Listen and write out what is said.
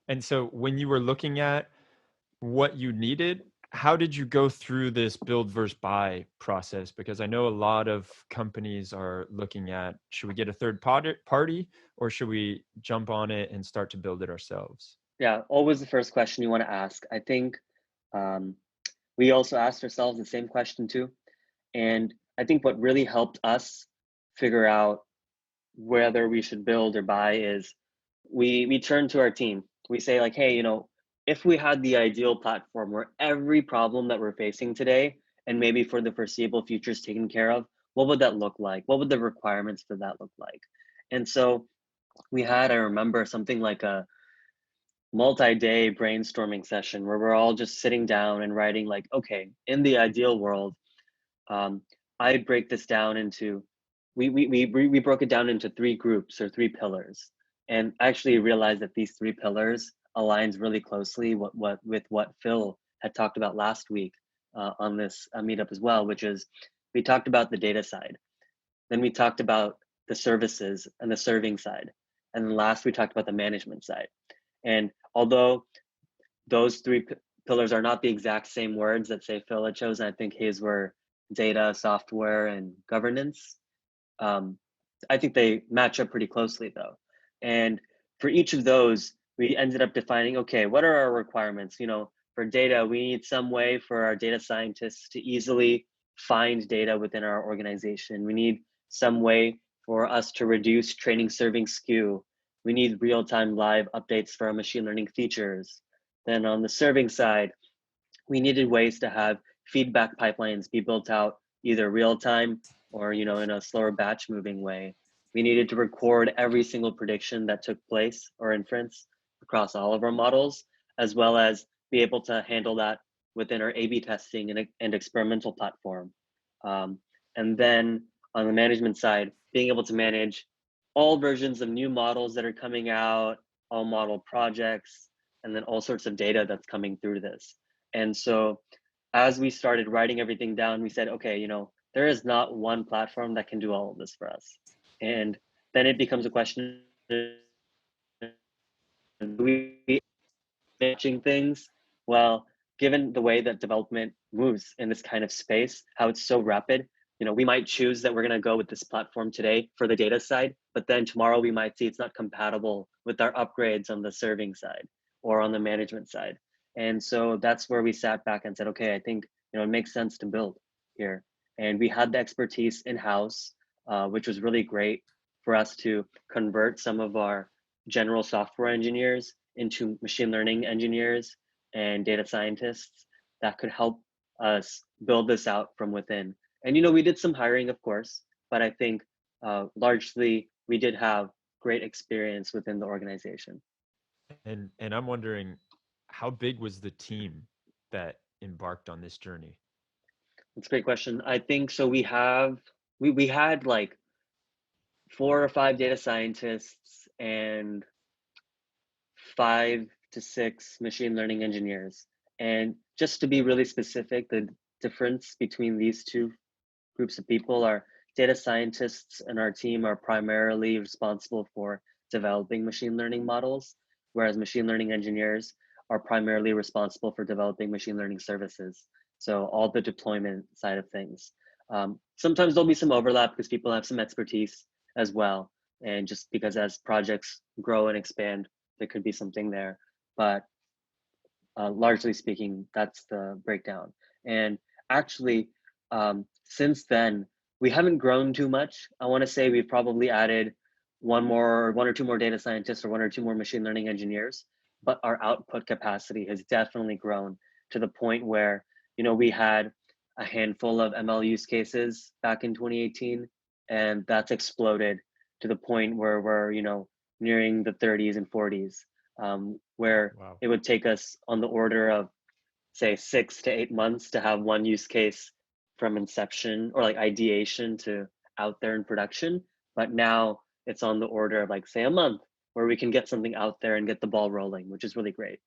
And so when you were looking at what you needed, how did you go through this build versus buy process? Because I know a lot of companies are looking at, should we get a third party or should we jump on it and start to build it ourselves? Yeah, always the first question you want to ask. I think we also asked ourselves the same question too. And I think what really helped us figure out whether we should build or buy is we turn to our team. We say like, hey, if we had the ideal platform where every problem that we're facing today and maybe for the foreseeable future is taken care of, what would that look like? What would the requirements for that look like? And so we had, I remember, something like a multi-day brainstorming session where we're all just sitting down and writing like, okay, in the ideal world, um, I break this down into we broke it down into three groups or three pillars, and actually realized that these three pillars aligns really closely with what Phil had talked about last week on this meetup as well, which is we talked about the data side, then we talked about the services and the serving side, and then last we talked about the management side. And although those three pillars are not the exact same words that say Phil had chosen, I think his were data, software, and governance. Um, I think they match up pretty closely though. And for each of those, we ended up defining, okay, what are our requirements? For data, we need some way for our data scientists to easily find data within our organization. We need some way for us to reduce training serving skew. We need real-time live updates for our machine learning features. Then on the serving side, we needed ways to have feedback pipelines be built out either real time or in a slower batch moving way. We needed to record every single prediction that took place or inference across all of our models, as well as be able to handle that within our A/B testing and experimental platform. And then on the management side, being able to manage all versions of new models that are coming out, all model projects, and then all sorts of data that's coming through this. And so as we started writing everything down, we said, okay, there is not one platform that can do all of this for us. And then it becomes a question of we matching things. Well, given the way that development moves in this kind of space, how it's so rapid, we might choose that we're going to go with this platform today for the data side, but then tomorrow we might see it's not compatible with our upgrades on the serving side or on the management side. And so that's where we sat back and said, okay, I think it makes sense to build here. And we had the expertise in-house, which was really great for us to convert some of our general software engineers into machine learning engineers and data scientists that could help us build this out from within. And we did some hiring, of course, but I think largely we did have great experience within the organization. And I'm wondering, how big was the team that embarked on this journey? That's a great question. I think so. We had like 4 or 5 data scientists and 5 to 6 machine learning engineers. And just to be really specific, the difference between these two groups of people are data scientists and our team are primarily responsible for developing machine learning models, whereas machine learning engineers are primarily responsible for developing machine learning services. So all the deployment side of things. Sometimes there'll be some overlap because people have some expertise as well. And just because as projects grow and expand, there could be something there. But largely speaking, that's the breakdown. And actually, since then, we haven't grown too much. I want to say we've probably added one or two more data scientists or 1 or 2 more machine learning engineers, but our output capacity has definitely grown to the point where, we had a handful of ML use cases back in 2018, and that's exploded to the point where we're, nearing the 30s and 40s, where Wow. it would take us on the order of, say, 6 to 8 months to have one use case from inception or like ideation to out there in production. But now it's on the order of like, say, a month where we can get something out there and get the ball rolling, which is really great.